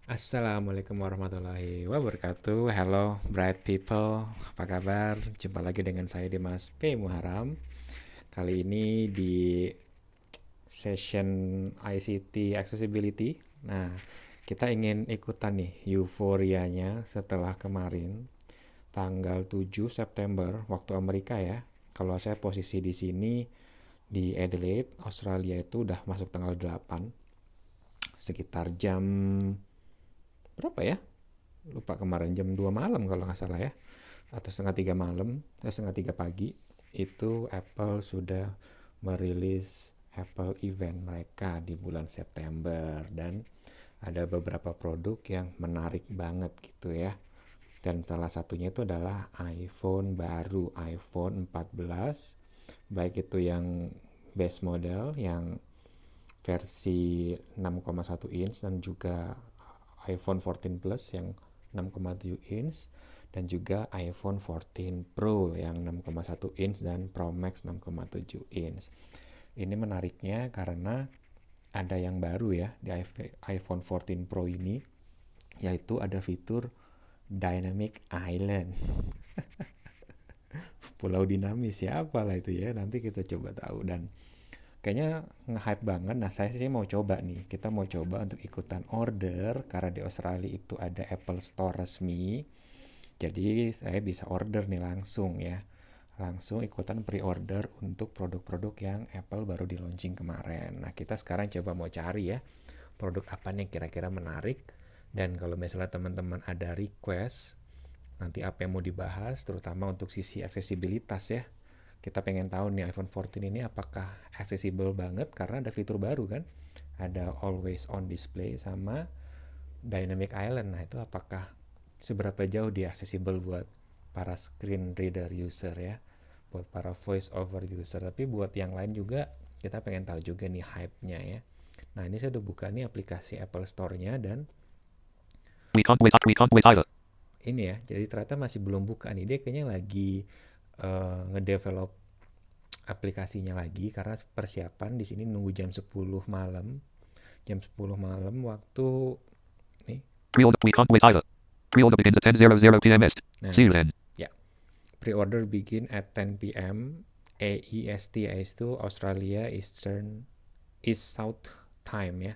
Assalamualaikum warahmatullahi wabarakatuh. Hello bright people, apa kabar? Jumpa lagi dengan saya Dimas P. Muharam. Kali ini di session ICT Accessibility. Nah, kita ingin ikutan nih euforianya setelah kemarin tanggal 7 September waktu Amerika ya. Kalau saya posisi di sini di Adelaide, Australia itu udah masuk tanggal 8 sekitar jam berapa ya? Lupa kemarin jam 2 malam kalau nggak salah ya, atau setengah 3 malam, setengah 3 pagi, itu Apple sudah merilis Apple event mereka di bulan September, dan ada beberapa produk yang menarik banget gitu ya. Dan salah satunya itu adalah iPhone baru, iPhone 14, baik itu yang base model yang versi 6,1 inch dan juga iPhone 14 Plus yang 6,7 inch dan juga iPhone 14 Pro yang 6,1 inch dan Pro Max 6,7 inch. Ini menariknya karena ada yang baru ya di iPhone 14 Pro ini, yaitu ada fitur Dynamic Island. Pulau dinamis ya, apalah itu ya, nanti kita coba tahu. Dan kayaknya nge-hype banget. Nah, saya sih mau coba nih. Kita mau coba untuk ikutan order karena di Australia itu ada Apple Store resmi. Jadi saya bisa order nih langsung ya. Langsung ikutan pre-order untuk produk-produk yang Apple baru di launching kemarin. Nah, kita sekarang coba mau cari ya produk apa nih kira-kira menarik. Dan kalau misalnya teman-teman ada request nanti apa yang mau dibahas, terutama untuk sisi aksesibilitas ya. Kita pengen tahu nih iPhone 14 ini apakah accessible banget karena ada fitur baru kan. Ada always on display sama dynamic island. Nah, itu apakah seberapa jauh dia accessible buat para screen reader user ya, buat para voice over user, tapi buat yang lain juga kita pengen tahu juga nih hype-nya ya. Nah, ini saya udah buka nih aplikasi Apple Store-nya dan We can't wait either. ini ya, jadi ternyata masih belum buka nih. Dia kayaknya lagi ngedevelop aplikasinya lagi karena persiapan di sini nunggu jam 10 malam. Jam 10 malam waktu nih. Pre-order. We can't wait either. Pre-order begins at 10:00 p.m. Est. Nah, See you then. ya. Pre-order begin at 10 p.m. AEST itu Australia East South Time ya.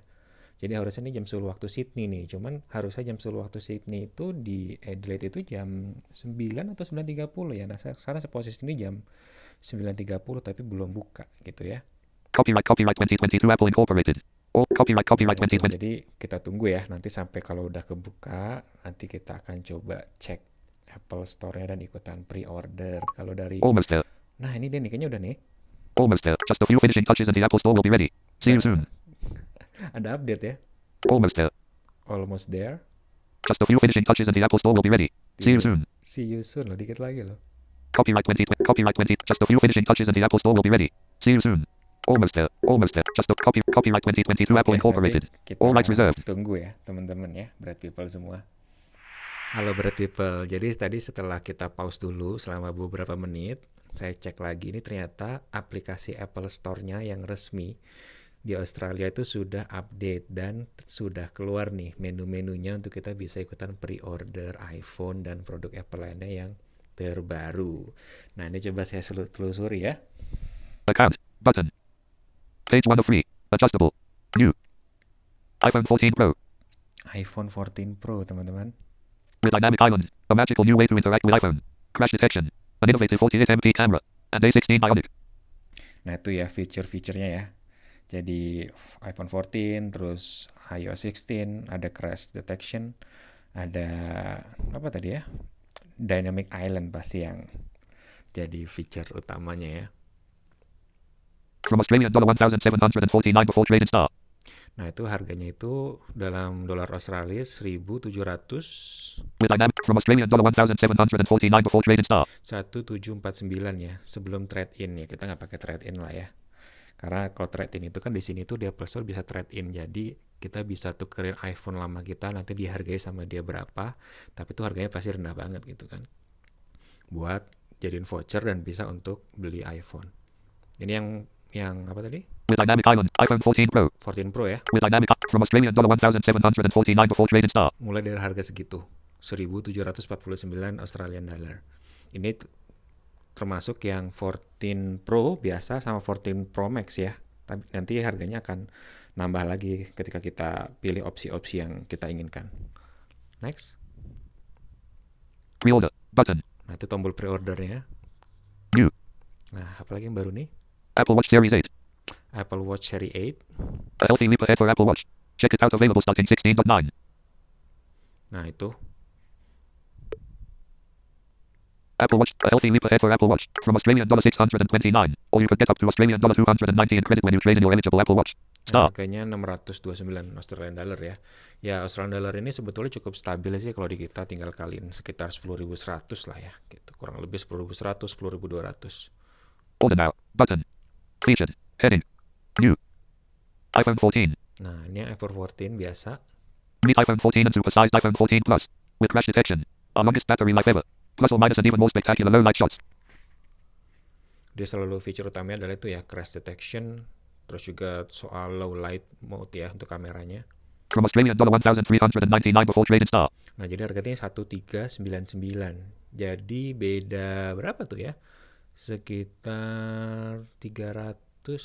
Jadi harusnya ini jam 10 waktu Sydney nih. Cuman harusnya jam 10 waktu Sydney itu di Adelaide itu jam 9 atau 9.30 ya. Nah, sekarang saya posisi ini jam 9.30 tapi belum buka gitu ya. Copyright 2022 Apple Incorporated. Or copyright Nah itu, 2020. jadi kita tunggu ya. Nanti sampai kalau udah kebuka, nanti kita akan coba cek Apple Store-nya dan ikutan pre-order. Kalau dari, Almost there. nah ini dia nih, kayaknya udah nih. Almost there. Just a few finishing touches and the Apple Store will be ready. See you Udah soon. ada update ya. Almost there. Almost there. Just a few finishing touches and the Apple Store will be ready. See you soon. See you soon loh, dikit lagi loh. Copyright 2020. Copyright 20. Just a few finishing touches and the Apple Store will be ready. See you soon. Almost there. Almost there. Just a copyright 2022 Apple Oke, nanti Incorporated. All rights kita reserved. tunggu ya teman-teman ya, Bright People semua. Halo Bright People, jadi tadi setelah kita pause dulu selama beberapa menit, saya cek lagi, ini ternyata aplikasi Apple Store-nya yang resmi di Australia itu sudah update dan sudah keluar nih menu-menunya untuk kita bisa ikutan pre-order iPhone dan produk Apple lainnya yang terbaru. Nah, ini coba saya telusuri ya. Account. Button. Page 1 of 3. Adjustable. New. iPhone 14 Pro. iPhone 14 Pro, teman-teman. With Dynamic Island. A magical new way to interact with iPhone. Crash detection. An innovative 48MP camera. And A16 Bionic. Nah, itu ya fitur-fiturnya ya. Jadi iPhone 14, terus iOS 16, ada crash detection, ada apa tadi ya? Dynamic Island pasti yang jadi feature utamanya ya. From Australian dollar 1749 before trade in star. Nah, itu harganya itu dalam dolar Australia 1.700 With dynamic from Australian dollar 1749 before trade in star. 1749 ya, sebelum trade in ya. Kita nggak pakai trade in lah ya. Karena kalau trade in itu kan di sini tuh di Apple Store bisa trade in. Jadi kita bisa tukerin iPhone lama kita, nanti dihargai sama dia berapa, tapi tuh harganya pasti rendah banget gitu kan. Buat jadiin voucher dan bisa untuk beli iPhone. Ini yang yang apa tadi? With Dynamic Island, iPhone 14 Pro. 14 Pro ya. With Dynamic from Australian dollar 1,749 before trade in star. Mulai dari harga segitu, 1.749 Australian dollar. Ini termasuk yang 14 Pro biasa sama 14 Pro Max ya. Tapi nanti harganya akan nambah lagi ketika kita pilih opsi-opsi yang kita inginkan. Next. Pre-order button. Nah, itu tombol pre-ordernya. New. Nah, apalagi yang baru nih? Apple Watch Series 8. Apple Watch Series 8. A healthy leap ahead for Apple Watch. Check it out, available starting 16.9. Nah, itu. Apple Watch, a healthy leap ahead for Apple Watch. From Australian dollar 629. Or you could get up to Australian dollar 290 in credit when you trade in your eligible Apple Watch. Star. Harganya 629 Australian dollar ya. Ya, Australian dollar ini sebetulnya cukup stabil sih kalau di kita, tinggal kaliin sekitar 10.100 lah ya. Gitu. Kurang lebih 10.100, 10.200. Order now. Button. Featured. Heading. New. iPhone 14. Nah, ini iPhone 14 biasa. Meet iPhone 14 and supersized iPhone 14 Plus. With crash detection. Our longest battery life ever. Plus or minus and even more spectacular low light shots. Dia selalu feature utamanya adalah itu ya, crash detection. Terus juga soal low light mode ya untuk kameranya. From Australian dollar 1,399 before trade in star. Nah, jadi harganya 1.399. Jadi beda berapa tuh ya? Sekitar 300,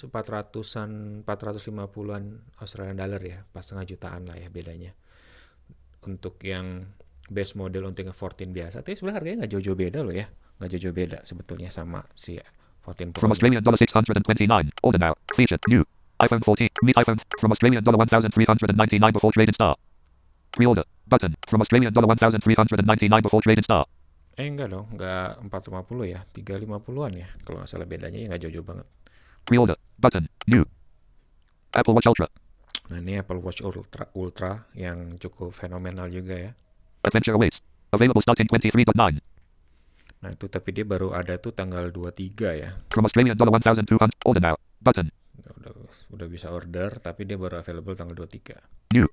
400-an, 450-an Australian dollar ya. Pas setengah jutaan lah ya bedanya. Untuk yang base model untuk yang 14 biasa, tapi sebenarnya harganya nggak jauh-jauh beda loh ya. Nggak jauh-jauh beda sebetulnya sama si 14 Pro. From Australian dollar 629. Order now. Featured. New. iPhone 14. Meet iPhone. From Australian dollar 1,399 before trade in star. Pre-order. Button. From Australian dollar 1,399 before trade in star. Enggak dong, nggak 450 ya, 350-an ya. Kalau nggak salah bedanya ya nggak jauh-jauh banget. Pre-order. Button. New. Apple Watch Ultra. Nah, ini Apple Watch Ultra yang cukup fenomenal juga ya. Adventure awaits. Available starting 23.9. Nah, itu tapi dia baru ada tuh tanggal 23 ya. From Australian dollar 1,200. Order now. Button. Udah bisa order, tapi dia baru available tanggal 23. New.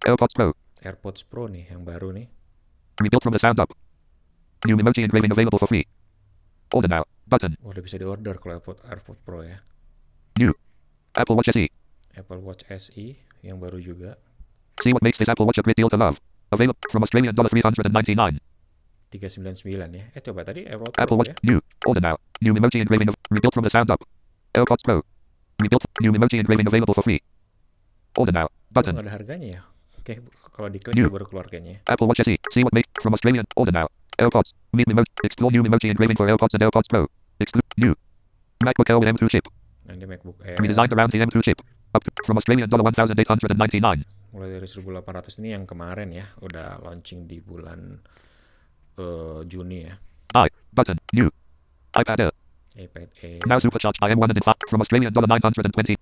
AirPods Pro. AirPods Pro nih, yang baru nih. Rebuilt from the sound up. New emoji engraving available for free. Order now. Button. Udah bisa diorder kalau AirPods Pro ya. New. Apple Watch SE. Apple Watch SE yang baru juga. See what makes this Apple Watch a great deal to love. Available from Australian dollar 399. 399 ya. Coba tadi AirPods Apple Pro Watch ya. New. Order now. New emoji engraving rebuilt from the sound up. AirPods Pro. Rebuilt. New emoji engraving available for free. Order now. Button. Nggak ada harganya ya. Oke, kalau diklik New. baru keluar kayaknya. Apple Watch SE. See what makes from Australian. Order now. AirPods. Meet emoji. Explore new emoji engraving for AirPods and AirPods Pro. Exclude new. MacBook Air with M2 chip. Nah, ini MacBook Air. Redesigned around the M2 chip. Up to, from Australian dollar 1,899. Mulai dari 1.800 ini yang kemarin ya, udah launching di bulan Juni ya. Button. New. iPad Air. iPad Air. Now supercharged by M1 and in 5 from Australian dollar 920.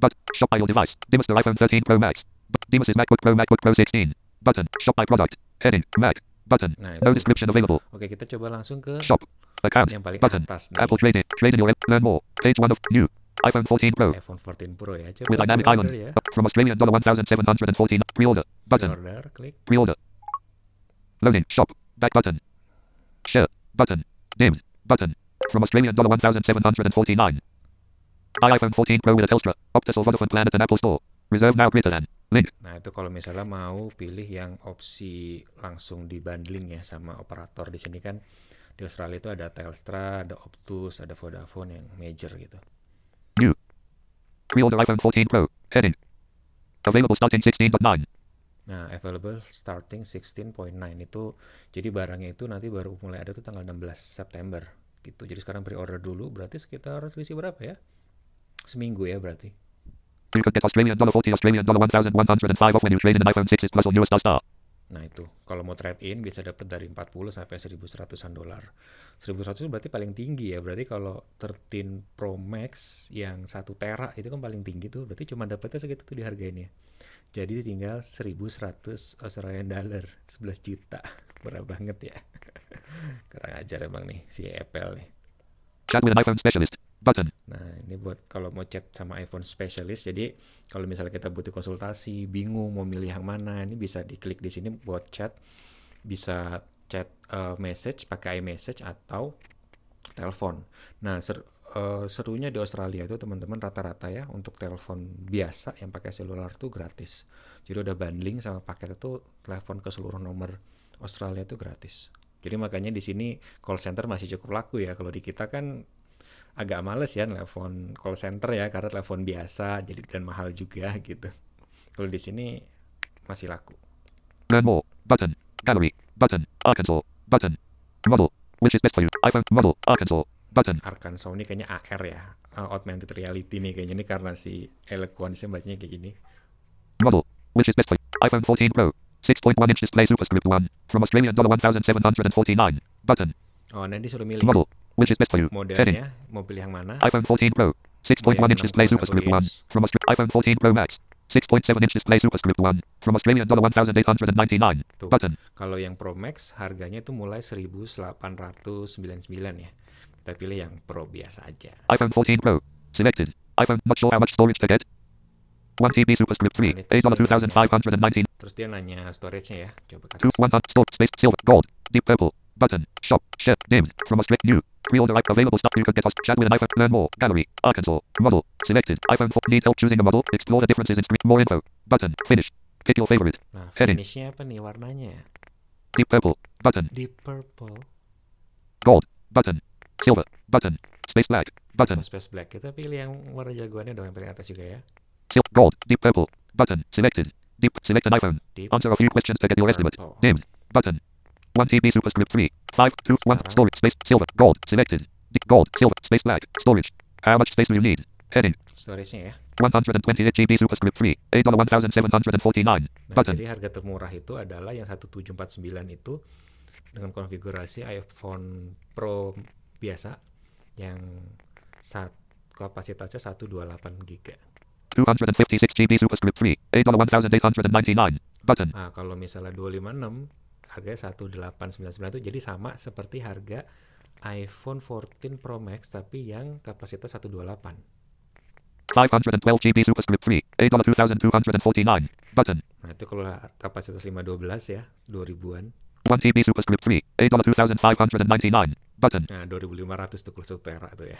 But shop by your device. Dimmester iPhone 13 Pro Max. Dimmester MacBook Pro 16. Button. Shop by product. Heading. Mac. Button. Nah, No itu. description available. Oke, kita coba langsung ke Shop. Account. yang paling Button. atas nih. Apple Trading. Trade in your learn more. Page 1 of new. iPhone 14 Pro. iPhone 14 Pro ya. Coba With Dynamic pre-order Island. ya. From Australian dollar 1,714. Pre-order. Button. Pre-order, klik. Pre-order. Loading. Shop. Back button. Share. Button. Dimmed. Button. From Australian dollar 1,749. Buy iPhone 14 Pro with a Telstra, Optus or Vodafone plan at an Apple store. Reserve now greater than. Link. Nah, itu kalau misalnya mau pilih yang opsi langsung dibundling ya sama operator. Di sini kan di Australia itu ada Telstra, ada Optus, ada Vodafone yang major gitu. New. Pre-order iPhone 14 Pro. Heading. Available starting 16.9. Nah, available starting 16.9 itu jadi barangnya itu nanti baru mulai ada tuh tanggal 16 September gitu. Jadi sekarang pre-order dulu, berarti sekitar selisih berapa ya? Seminggu ya berarti. You could get Australian dollar 40, Australian dollar 1,105 off when you trade in an iPhone 6s Plus or newer star. Nah, itu kalau mau trade in bisa dapat dari 40 sampai 1.100-an dolar. 1.100 berarti paling tinggi ya. Berarti kalau 13 Pro Max yang 1 tera itu kan paling tinggi tuh. Berarti cuma dapatnya segitu tuh di harganya. Jadi tinggal 1.100 Australian dollar, 11 juta. Murah banget ya. Kurang ajar emang nih si Apple nih. Chat with an iPhone specialist. Button. Nah, ini buat kalau mau chat sama iPhone specialist. Jadi kalau misalnya kita butuh konsultasi, bingung mau milih yang mana, ini bisa diklik di sini buat chat. Bisa chat message pakai iMessage atau telepon. Nah, serunya di Australia itu teman-teman rata-rata ya untuk telepon biasa yang pakai seluler tuh gratis. Jadi udah bundling sama paket itu telepon ke seluruh nomor Australia itu gratis. Jadi makanya di sini call center masih cukup laku ya. Kalau di kita kan agak males ya telepon call center ya karena telepon biasa jadi dan mahal juga gitu. Kalau di sini masih laku. Learn more. Button. Gallery. Button. Arkansas. Button. Model. Which is best for you? iPhone. Model. Arkansas. Button. Arkansas ini kayaknya AR ya. Augmented reality nih kayaknya ini karena si Eloquence bacanya kayak gini. Model. Which is best for you? iPhone 14 Pro. 6.1 inch display Superscript 1. From Australian $1,749. Button. Oh, nanti disuruh milih Model. Which is best for you? Heading. modelnya, mau pilih yang mana. iPhone 14 Pro. 6.1 inch display 6,1 Superscript 1. inch. From iPhone 14 Pro Max. 6.7 inch display Superscript 1. From Australian $1,899. Tuh. Button. Kalau yang Pro Max harganya itu mulai 1.899 ya. Kita pilih yang Pro biasa aja. iPhone 14 Pro. Selected. iPhone. Not sure how much storage to get. 1 TB Superscript 3. $8,2519. Terus dia nanya storage-nya ya. Coba 2 100 store space silver gold deep purple button shop share dimmed from Australia new pre-order available stock you could get us chat with an iPhone learn more gallery Arkansas model selected iPhone 4 need help choosing a model explore the differences in screen more info button finish pick your favorite Nah, heading finishnya apa nih warnanya? deep purple button Deep purple, gold button silver button space black button space black. Kita pilih yang warna jagoannya dong yang paling atas juga ya. gold deep purple button selected deep select an iPhone Deep answer a few questions to get your estimate purple. dimmed button 1 TB Superscript 3 5 2 1 storage space silver gold selected deep gold silver space black storage how much space do you need heading Storage-nya ya. 128 GB Superscript 3 $8,749 Nah, button jadi harga termurah itu adalah yang 1749 itu dengan konfigurasi iPhone Pro biasa yang kapasitasnya 128 GB. 256 GB Superscript 3 $1,899 button Nah, kalau misalnya 256 harganya 1899 itu jadi sama seperti harga iPhone 14 Pro Max tapi yang kapasitas 128. 512 GB Superscript 3 $2,249 button Nah, itu kalau kapasitas 512 ya, 2000-an. 1 TB Superscript 3 $8,599 button Nah, 2500 tuh kalau 1 tera tuh ya.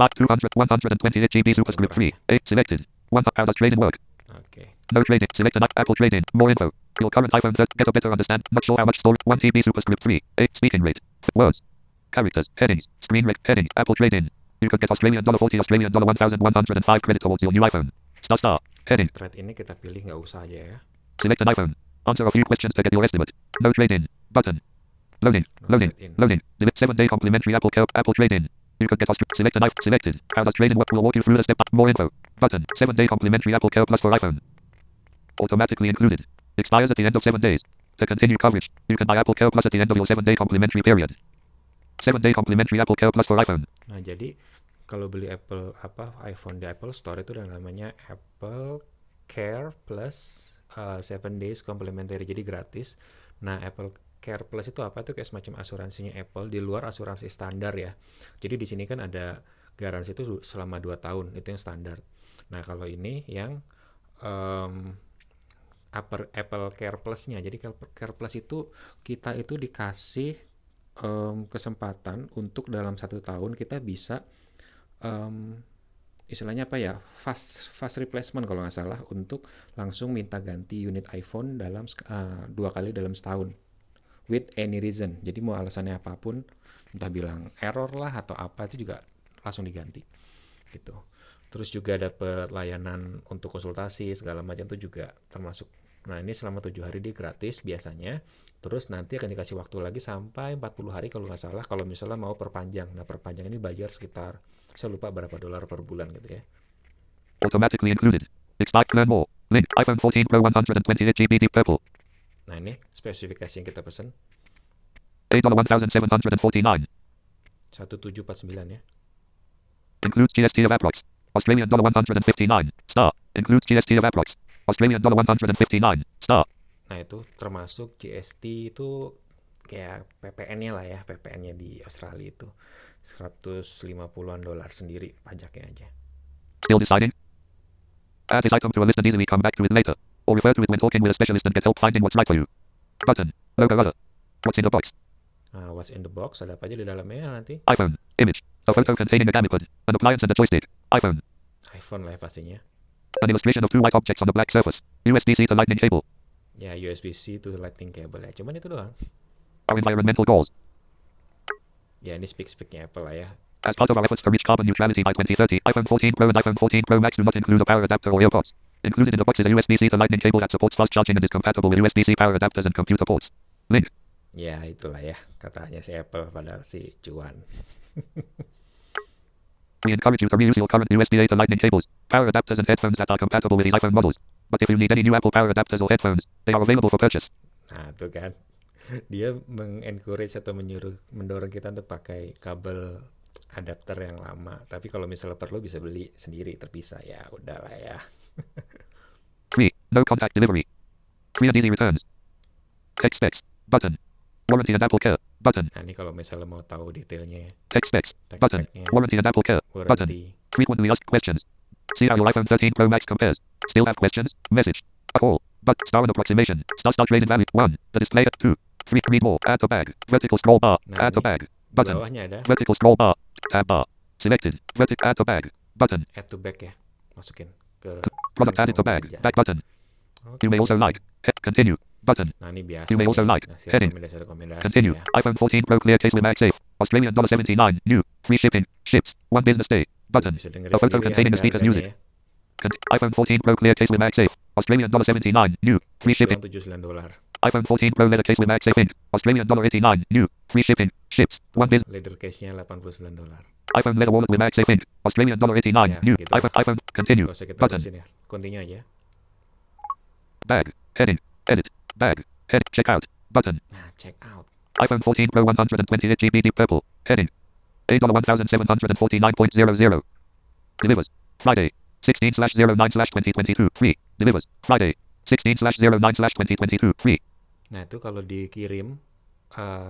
128 GB Superscript 3 8 selected 1 how does trading work Oke. no trading select an Apple trade-in more info your current iPhone get a better understand not sure how much storage 1 TB Superscript 3 8 speaking rate words characters headings screen rate headings Apple trade-in you could get Australian $40 Australian $1,105 credit towards your new iPhone star heading Trade ini kita pilih nggak usah aja ya. select an iPhone answer a few questions to get your estimate no trade-in button loading No loading trade-in. loading delete 7-day complimentary Apple trade-in you could get select an iPhone selected how does trade-in work we'll walk you through the step more info button 7-day complimentary Apple Care Plus for iPhone automatically included expires at the end of 7 days to continue coverage you can buy Apple Care Plus at the end of your 7-day complimentary period 7-day complimentary Apple Care Plus for iPhone Nah, jadi kalau beli iPhone di Apple Store itu ada namanya Apple Care Plus 7 days complimentary jadi gratis. Nah, Apple Care Plus itu apa? Itu kayak semacam asuransinya Apple di luar asuransi standar ya. Jadi di sini kan ada garansi itu selama 2 tahun, itu yang standar. Nah, kalau ini yang Apple Care Plus-nya. Jadi Care Plus itu kita itu dikasih kesempatan untuk dalam 1 tahun kita bisa istilahnya apa ya, fast replacement kalau nggak salah, untuk langsung minta ganti unit iPhone dalam 2 kali dalam setahun with any reason. Jadi mau alasannya apapun, entah bilang error lah atau apa, itu juga langsung diganti gitu. Terus juga dapat layanan untuk konsultasi segala macam itu juga termasuk. Nah, ini selama 7 hari dia gratis biasanya. Terus nanti akan dikasih waktu lagi sampai 40 hari kalau nggak salah kalau misalnya mau perpanjang. Nah, perpanjang ini bayar sekitar, saya lupa berapa dolar per bulan gitu ya. automatically included expect learn more link iPhone 14 Pro 128 GB deep purple Nah, ini spesifikasi yang kita pesan $1,749 1749 ya. includes GST of approx Australian $159 star includes GST of approx Australian $159 star Nah, itu termasuk GST itu kayak PPN-nya lah ya, PPN-nya di Australia itu 150-an dolar sendiri pajaknya aja. still deciding add this item to a list and easily come back to it later or refer to it when talking with a specialist and get help finding what's right for you button logo other what's in the box What's in the box, ada apa aja di dalamnya nanti. iPhone. Image. A photo containing a gamepad, an appliance and a joystick. iPhone. iPhone lah ya pastinya. An illustration of two white objects on a black surface. USB-C to lightning cable. Ya, USB-C to lightning cable ya. Cuman itu doang. Our environmental goals. Ya, ini speak-speaknya Apple lah ya. As part of our efforts to reach carbon neutrality by 2030, iPhone 14 Pro and iPhone 14 Pro Max do not include a power adapter or earpods. Included in the box is a USB-C to lightning cable that supports fast charging and is compatible with USB-C power adapters and computer ports. Link. Ya, itulah ya katanya si Apple padahal si cuan. We encourage you to reuse your current USB-A to lightning cables, power adapters and headphones that are compatible with these iPhone models. But if you need any new Apple power adapters or headphones, they are available for purchase. Nah, tuh kan. Dia mengencourage atau mendorong kita untuk pakai kabel adapter yang lama. Tapi kalau misalnya perlu bisa beli sendiri terpisah ya, udahlah ya. 3. No contact delivery. Free and easy returns. Tech specs. Button. Warranty and Apple Care. Button. Nah, ini kalau misalnya mau tahu detailnya. Tech specs. Tech Button. spec-nya. Warranty and Apple Care. Button. Warranty. Frequently asked questions. See how your iPhone 13 Pro Max compares. Still have questions? Message. A call. But star and approximation. Star rated value. 1. The display. 2. 3. Read more. Add to bag. Vertical scroll bar. Nah, Add to ini bag. di Button. bawahnya ada Vertical scroll bar. Tab bar. Selected. Vertical add to bag. Button. add to bag ya. Masukin ke Product added to bag. belanja. Back button. Oke. You may also like. Continue. Button. Nah, ini biasa. You may also nih, like. ngasih Heading. rekomendasi Continue. ya. iPhone 14 Pro clear case with MagSafe. Australian $79. New. Free shipping. Ships. 1 business day. Button. Bisa dengerin A photo sendiri containing the harga- speaker's music. harganya iPhone 14 Pro clear case with MagSafe. Australian $79. New. Free ya. shipping. $79. iPhone 14 Pro leather case with MagSafe Inc. Australian $89. New. Free shipping. Ships. 1 business. Leather case-nya $89. iPhone leather wallet with MagSafe Inc. Australian $89. Ya, New. segitu. iPhone. Continue. Gak usah kita Button. terusin ya. Continue aja. Bag. Heading. Edit. Bag. Head. Check out. Button. Nah, check out. iPhone 14 Pro 128 GB deep purple. Heading. $1749.00. Delivers. Friday. 16/09/2022. Free. Delivers. Friday. 16/09/2022. Free. Nah, itu kalau dikirim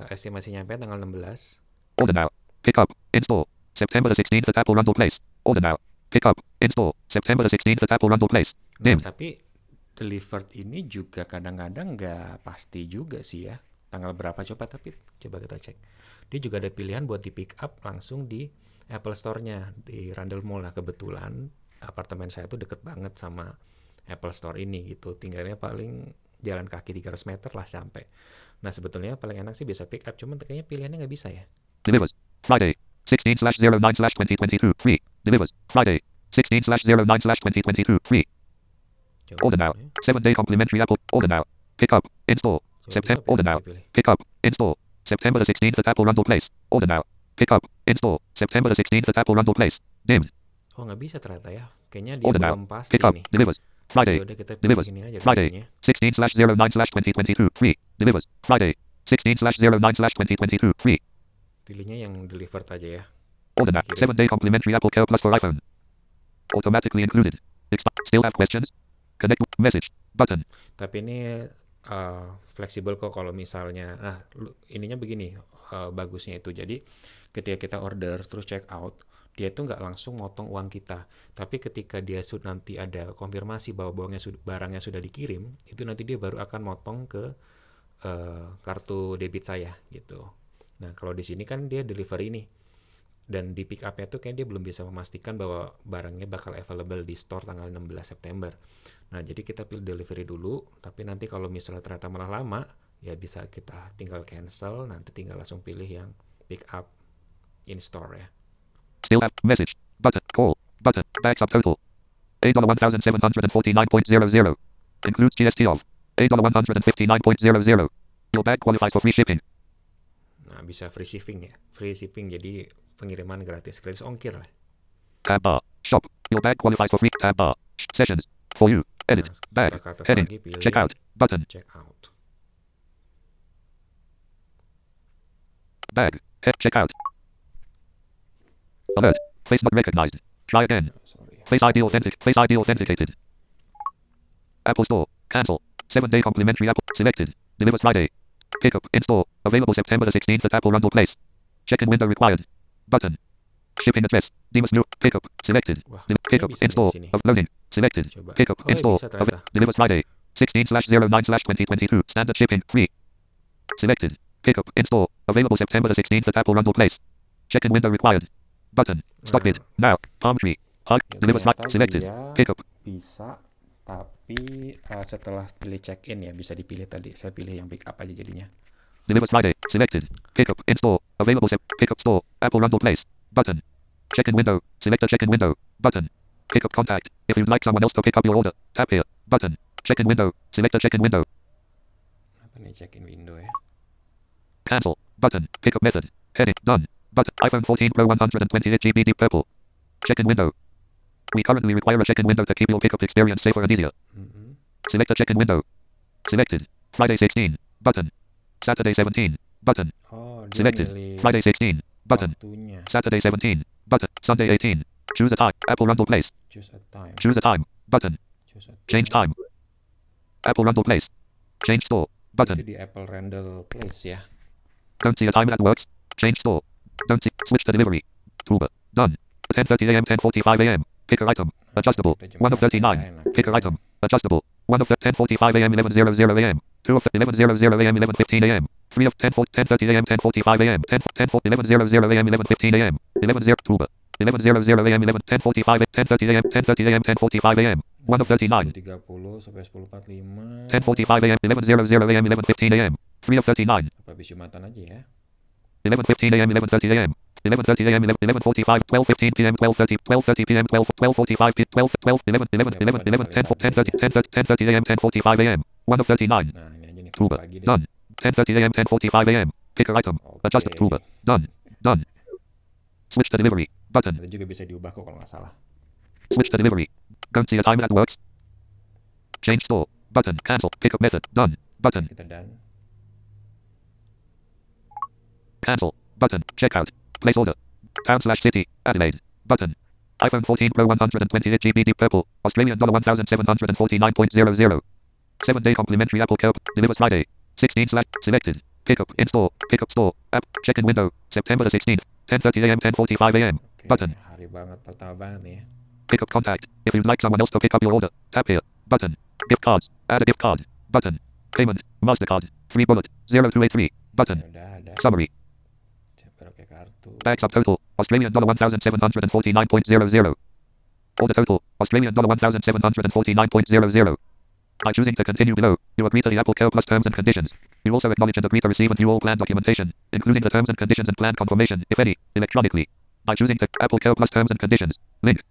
estimasi nyampe tanggal 16. Order now. Pick up. Install. September the 16th at Apple Rundle Place. Order now. Pick up. Install. September the 16th at Apple Rundle Place. Nah, Named. tapi delivered ini juga kadang-kadang nggak pasti juga sih ya. Tanggal berapa coba, tapi coba kita cek. Dia juga ada pilihan buat di pick up langsung di Apple Store-nya di Rundle Mall. Nah, kebetulan apartemen saya tuh deket banget sama Apple Store ini gitu. Tinggalnya paling jalan kaki 300 meter lah sampai. Nah, sebetulnya paling enak sih bisa pick up, cuman kayaknya pilihannya nggak bisa ya. Delivers. Friday. 16/09/2022. Free. Delivers. Friday. 16/09/2022. Free. Coba Order now. ya. 7-day complimentary Apple. Order now. Pick up. Install. Coba September. pilih, Order now. pilih. Pick up. Install. September the 16th at Apple Rundle Place. Order now. Pick up. Install. September the 16th at Apple Rundle Place. Named. Oh, nggak bisa ternyata ya. Kayaknya dia Order now. belum pasti Pick up. nih. Delivers. Friday. Ya udah kita pilih Delivers. ini aja Friday. dulunya. 16/09/2022. Free. Delivers. Friday. 16/09/2022. Free. Pilihnya yang delivered aja ya. Order now. 7-day complimentary Apple Care Plus for iPhone. Automatically included. Still have questions? Connect. Message. Button. Tapi ini fleksibel kok kalau misalnya. Nah, ininya begini bagusnya itu. Jadi ketika kita order terus check out, dia itu nggak langsung motong uang kita. Tapi ketika dia nanti ada konfirmasi bahwa barangnya sudah dikirim, itu nanti dia baru akan motong ke kartu debit saya gitu. Nah, kalau di sini kan dia delivery nih. Dan di pick up-nya tuh kayak dia belum bisa memastikan bahwa barangnya bakal available di store tanggal 16 September. Nah, jadi kita pilih delivery dulu, tapi nanti kalau misalnya ternyata malah lama, ya bisa kita tinggal cancel, nanti tinggal langsung pilih yang pick up in store ya. Still have message. Button. Call. Button. Bag subtotal. $1,749.00. Includes GST of $1,159.00. Your bag qualifies for free shipping. Nah, bisa free shipping ya. Free shipping jadi pengiriman gratis ongkir lah. Tab bar. Shop. Your bag qualifies for free. Tab bar. Sessions. For you. Edit. Nah, Bag. ke atas Heading. lagi pilih Check out. Button. check out. Bag. Check out. Alert. Face not recognized. Try again. Sorry. Face ID authentic. Face ID authenticated. Apple Store. Cancel. 7-day complimentary Apple. Selected. Delivers Friday. Pickup. Install. Available September the 16th at Apple Rundle Place. Check-in window required. Button. Shipping address. Demas New. Pickup. Selected. Wah, Pickup. bisa nih Install. di sini. Of loading. Selected. Coba. Pickup. Oh, Install. bisa ternyata. Delivers Friday. 16/09/2022. Standard shipping. Free. Selected. Pickup. Install. Available September the 16th at Apple Rundle Place. Check-in window required. Button. Stop bit. Now. Palm tree. Hug. Ya, Deliver slide. ternyata Selected. dia Pickup. bisa, tapi setelah pilih check-in ya bisa dipilih tadi. Saya pilih yang pick up aja jadinya. Deliver Friday. Selected. Pickup. Install. Available Pickup store. Apple Rundle Place. Button. Check-in window. Select a check-in window. Button. Pickup contact. If you'd like someone else to pick up your order, tap here. Button. Check-in window. Select a check-in window. Apa nih check-in window ya? Cancel. Button. Pickup method. Heading. Done. Button. iPhone 14 Pro 128 GB deep purple. Check-in window. We currently require a check-in window to keep your pickup experience safer and easier. Select a check-in window. Selected. Friday 16. Button. Saturday 17. Button. Oh, dia Selected. milih Friday 16. Button. waktunya. Saturday 17. Button. Sunday 18. Choose a time. Apple Rundle Place. Choose a time. Choose a time. Button. Choose a Change time. Apple Rundle Place. Change store. Itu Button. di Apple Randall Place ya. Don't see a time that works. Change store. Don't see. Switch to delivery. Toolbar. Done. 10:30 a.m. 10:45 a.m. Picker item. Adjustable. 1 of 39. Picker item. Adjustable. 1 of 10:45 a.m. 11:00 a.m. 2 of 11:00 a.m. 11:15 a.m. 3 of 10:30 a.m. 10:45 a.m. 11:00 a.m. 11:15 a.m. 11:00 Toolbar. 11:00 a.m. 10:45 10:30 a.m. 10:30 a.m. 10:45 a.m. 1 of 39. 10.30 sampai 10.45. 10:45 a.m. 11:00 a.m. 11:15 a.m. 3 of 39. Apa habis Jumatan aja ya? 11:15 a.m. 11:30 a.m. 11:30 a.m. 11:45 12:15 p.m. 12:30 p.m. 12:45 p.m. 12 11 11 11 11 10:30 a.m. 10:45 a.m. 1 of 39. Nah, ini aja nih Toolbar. pagi deh. Done. 10:30 a.m. 10:45 a.m. Picker item. Adjusted. Toolbar. Done. Done. Switch to delivery. Button. Itu juga bisa diubah kok kalau nggak salah. Switch to delivery. Don't see a time that works. Change store. Button. Cancel. Pickup method. Done. Button. Kita done. Cancel. Button. Checkout. Place order. Town/city. Adelaide. Button. iPhone 14 Pro 128 GB deep purple. Australian $1,749.00. 7-day complimentary Apple Care. Delivers Friday. 16 slash. Selected. Pickup. In store. Pickup store. App. Check-in window. September the 16th. 10:30 a.m. 10:45 a.m. Oke, Button. hari banget, pertama banget nih ya. Pickup contact. If you'd like someone else to pick up your order, tap here. Button. Gift cards. Add a gift card. Button. Payment. Mastercard. Free bullet. 0283. Button. Udah ada. Summary. Coba pakai kartu. Bag subtotal. Australian $1,749.00. Order total. Australian $1,749.00. By choosing to continue below, you agree to the Apple Care Plus terms and conditions. You also acknowledge and agree to receive and view all plan documentation, including the terms and conditions and plan confirmation, if any, electronically. By choosing to Apple Care Plus terms and conditions. Link.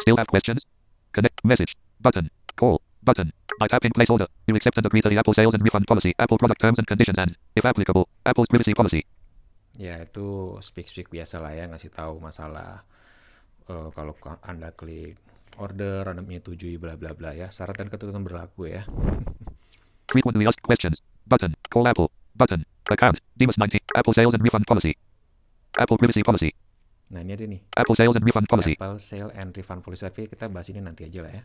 Still have questions? Connect. Message. Button. Call. Button. By tapping place order, you accept and agree to the Apple sales and refund policy, Apple product terms and conditions and, if applicable, Apple's privacy policy. Ya itu speak biasa lah ya, ngasih tahu masalah kalau Anda klik order, Anda menyetujui bla bla bla ya. Syarat dan ketentuan berlaku ya. Frequently asked questions. Button. Call Apple. Button. Account. Demas 19. Apple sales and refund policy. Apple privacy policy. Nah ini ada nih. Apple sales and refund policy. Apple sale and refund policy. Tapi kita bahas ini nanti aja lah ya.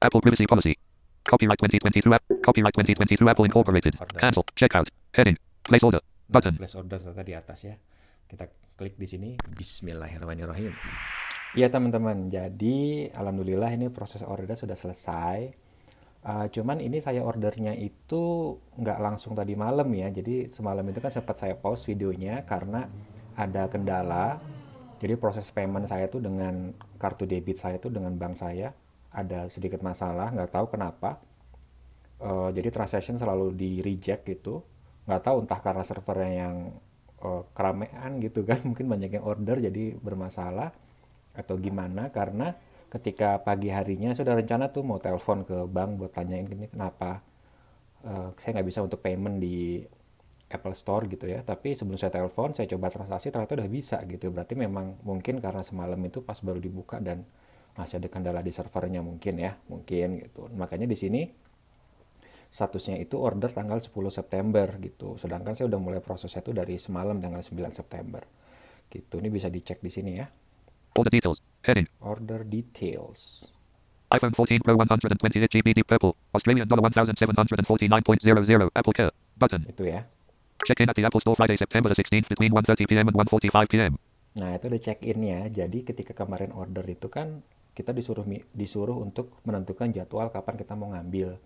Apple privacy policy. Copyright 2022 app. Copyright 2022 Apple Incorporated. Cancel. Checkout. Heading. Place order. Button. Place order ternyata di atas ya. Kita klik di sini. Bismillahirrahmanirrahim. Ya teman-teman, jadi alhamdulillah ini proses order sudah selesai. Cuman ini saya ordernya itu nggak langsung tadi malam ya. Jadi semalam itu kan sempat saya pause videonya karena ada kendala. Jadi proses payment saya tuh dengan kartu debit saya tuh dengan bank saya ada sedikit masalah, nggak tahu kenapa. Jadi transaction selalu di reject gitu. Nggak tahu entah karena servernya yang keramaian gitu kan, mungkin banyak yang order jadi bermasalah atau gimana, karena ketika pagi harinya sudah rencana tuh mau telepon ke bank buat tanyain ini kenapa saya nggak bisa untuk payment di Apple Store gitu ya. Tapi sebelum saya telepon, saya coba transaksi ternyata udah bisa gitu. Berarti memang mungkin karena semalam itu pas baru dibuka dan masih ada kendala di servernya mungkin ya, mungkin gitu. Makanya di sini statusnya itu order tanggal 10 September gitu. Sedangkan saya udah mulai prosesnya itu dari semalam tanggal 9 September. Gitu. Ini bisa dicek di sini ya. Order details. Heading. Order details. iPhone 14 Pro 128 GB deep purple. Australian $1,749.00. Apple Care. Button. Itu ya. Check-in at the Apple Store Friday, September the 16th between 1:30 p.m. and 1:45 p.m. Nah, itu udah check-in-nya. Jadi ketika kemarin order itu kan kita disuruh untuk menentukan jadwal kapan kita mau ngambil.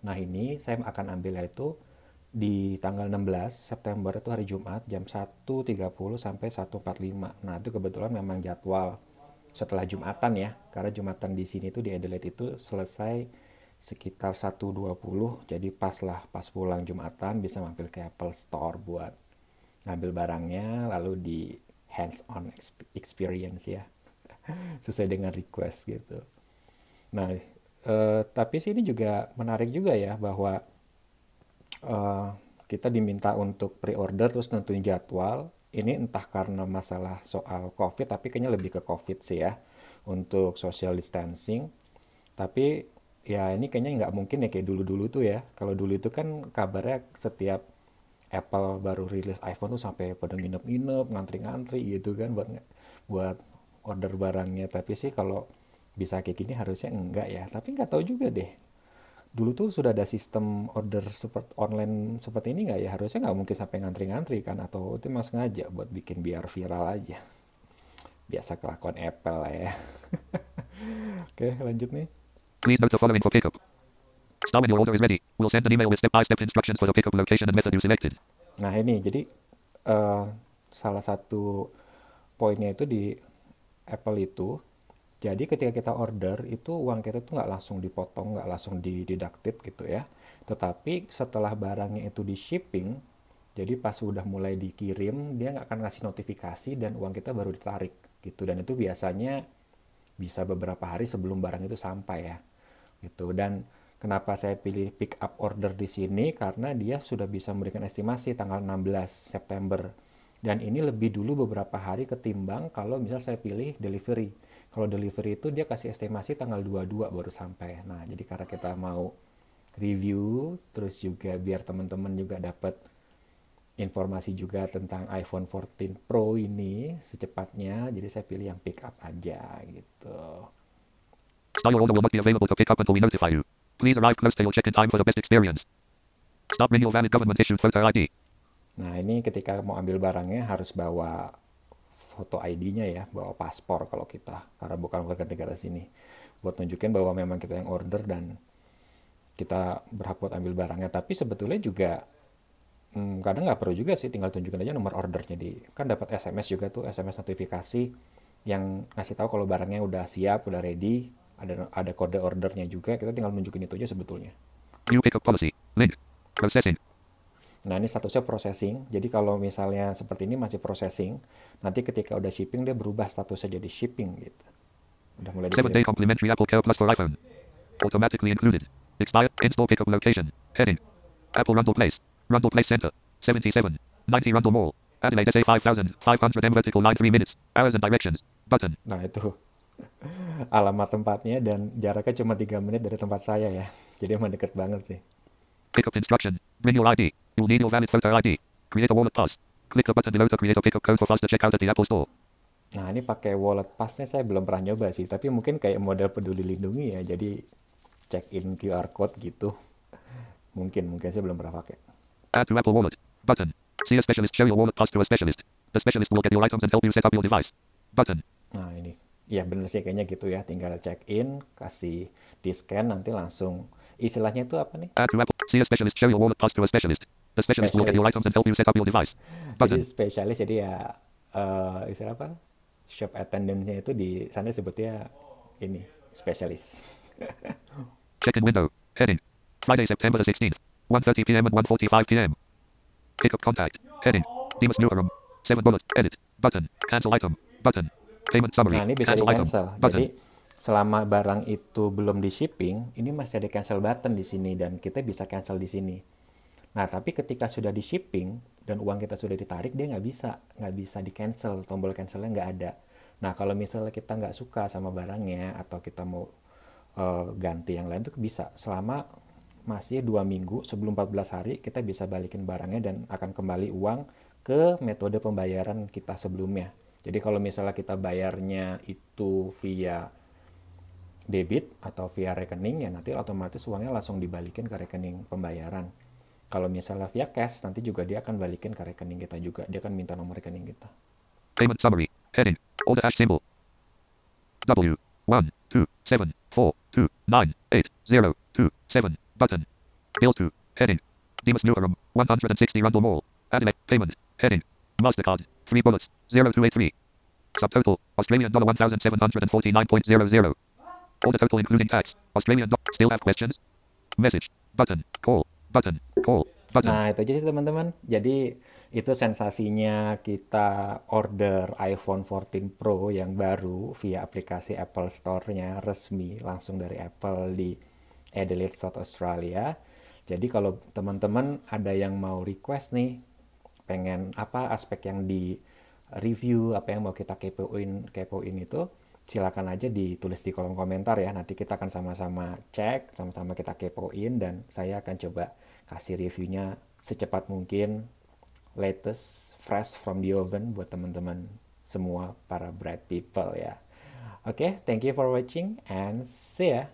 Nah, ini saya akan ambil yaitu di tanggal 16 September itu hari Jumat jam 1.30 sampai 1.45. Nah, itu kebetulan memang jadwal setelah Jumatan ya. Karena Jumatan di sini tuh di Adelaide itu selesai sekitar 1.20. Jadi pas pulang Jumatan bisa mampir ke Apple Store buat ngambil barangnya lalu di hands on experience ya. Sesuai dengan request gitu. Nah, tapi sih ini juga menarik juga ya bahwa eh, kita diminta untuk pre-order terus nentuin jadwal. Ini entah karena masalah soal COVID, tapi kayaknya lebih ke COVID sih ya, untuk social distancing. Tapi ya ini kayaknya nggak mungkin ya kayak dulu-dulu tuh ya. Kalau dulu itu kan kabarnya setiap Apple baru rilis iPhone tuh sampai pada nginep-nginep, ngantri-ngantri gitu kan buat order barangnya. Tapi sih kalau bisa kayak gini harusnya enggak ya. Tapi nggak tahu juga deh. Dulu tuh sudah ada sistem order seperti online seperti ini nggak ya? Harusnya nggak mungkin sampai ngantri-ngantri kan? Atau itu emang sengaja buat bikin biar viral aja. Biasa kelakuan Apple lah ya. Oke, lanjut nih. Please note the following for pickup. Star when your order is ready. We'll send an email with step-by-step instructions for the pickup location and method you selected. Nah ini, jadi eh, salah satu poinnya itu di Apple itu, jadi ketika kita order itu uang kita tuh nggak langsung dipotong, nggak langsung dididaktif gitu ya. Tetapi setelah barangnya itu di shipping, jadi pas udah mulai dikirim, dia nggak akan ngasih notifikasi dan uang kita baru ditarik gitu. Dan itu biasanya bisa beberapa hari sebelum barang itu sampai ya gitu. Dan kenapa saya pilih pick up order di sini karena dia sudah bisa memberikan estimasi tanggal 16 September dan ini lebih dulu beberapa hari ketimbang kalau misal saya pilih delivery. Kalau delivery itu dia kasih estimasi tanggal 22 baru sampai. Nah, jadi karena kita mau review terus juga biar teman-teman juga dapat informasi juga tentang iPhone 14 Pro ini secepatnya, jadi saya pilih yang pick up aja gitu. Star your order will not be available to pick up until we notify you. Please arrive close to your check-in time for the best experience. Stop renewal valid government issued photo ID. Nah, ini ketika mau ambil barangnya harus bawa foto ID-nya ya, bawa paspor kalau kita, karena bukan warga negara sini. Buat nunjukin bahwa memang kita yang order dan kita berhak buat ambil barangnya. Tapi sebetulnya juga kadang nggak perlu juga sih, tinggal tunjukin aja nomor ordernya kan dapat SMS juga tuh, SMS notifikasi yang ngasih tahu kalau barangnya udah siap, udah ready, ada kode ordernya juga, kita tinggal nunjukin itu aja sebetulnya. New pickup policy. Link. Processing. Nah ini statusnya processing, jadi kalau misalnya seperti ini masih processing, nanti ketika udah shipping dia berubah statusnya jadi shipping gitu. Udah mulai 7-day complimentary Apple Care Plus for iPhone. Automatically included. Expired. Install pickup location. Heading. Apple Rundle Place. Rundle Place Center. 77. 90 Rundle Mall. Adelaide SA 5500 M vertical line 3 minutes. Hours and directions. Button. Nah itu alamat tempatnya dan jaraknya cuma 3 menit dari tempat saya ya. Jadi emang deket banget sih. Pickup instruction. Bring your ID. You'll need your valid photo ID. Create a wallet pass. Click the button below to create a pickup code for faster checkout at the Apple Store. Nah ini pakai wallet passnya saya belum pernah nyoba sih, tapi mungkin kayak model Peduli Lindungi ya, jadi check in QR code gitu. Mungkin saya belum pernah pakai. Add to Apple Wallet. Button. See a specialist. Show your wallet pass to a specialist. The specialist will get your items and help you set up your device. Button. Nah ini, ya bener sih kayaknya gitu ya, tinggal check in, kasih di scan nanti langsung. Istilahnya itu apa nih? Add to Apple. See a specialist. Show your wallet pass to a specialist. The specialist will get your items and help you set up your device. Button. Jadi spesialis, jadi ya istilah apa? Shop attendant-nya itu di sana sebutnya ini spesialis. Check-in window. Heading. Friday, September the 16th. 1:30 p.m. and 1:45 p.m. Pickup contact. Heading. Demas Newham. 7 bullet. Edit. Button. Cancel item. Button. Payment summary. Nah ini bisa Cancel di item. cancel. Button. Jadi selama barang itu belum di shipping, ini masih ada cancel button di sini dan kita bisa cancel di sini. Nah tapi ketika sudah di shipping dan uang kita sudah ditarik, dia nggak bisa di cancel, tombol cancelnya nggak ada. Nah kalau misalnya kita nggak suka sama barangnya atau kita mau ganti yang lain tuh bisa selama masih 2 minggu sebelum 14 hari kita bisa balikin barangnya dan akan kembali uang ke metode pembayaran kita sebelumnya. Jadi kalau misalnya kita bayarnya itu via debit atau via rekening, ya nanti otomatis uangnya langsung dibalikin ke rekening pembayaran. Kalau misalnya via cash, nanti juga dia akan balikin ke rekening kita juga. Dia akan minta nomor rekening kita. Payment summary. Heading. Order hash symbol. W 1 2 7 4 2 9 8 0 2 7. Button. Bill 2. Heading. Demas Newharam, 160 Rundle Mall. Adelaide. Payment. Heading. MasterCard. 3 bullets. 0283. Subtotal. Australian dollar 1,749.00. Order total including tax. Australian dollar. Still have questions? Message. Button. Call. Button. Call. Button. Nah, itu aja sih teman-teman. Jadi itu sensasinya kita order iPhone 14 Pro yang baru via aplikasi Apple Store-nya resmi langsung dari Apple di Adelaide, South Australia. Jadi kalau teman-teman ada yang mau request nih, pengen apa aspek yang di review, apa yang mau kita kepoin itu, silakan aja ditulis di kolom komentar ya. Nanti kita akan sama-sama cek, sama-sama kita kepoin, dan saya akan coba kasih reviewnya secepat mungkin, latest, fresh from the oven buat teman-teman semua para bright people ya. Oke, thank you for watching and see ya.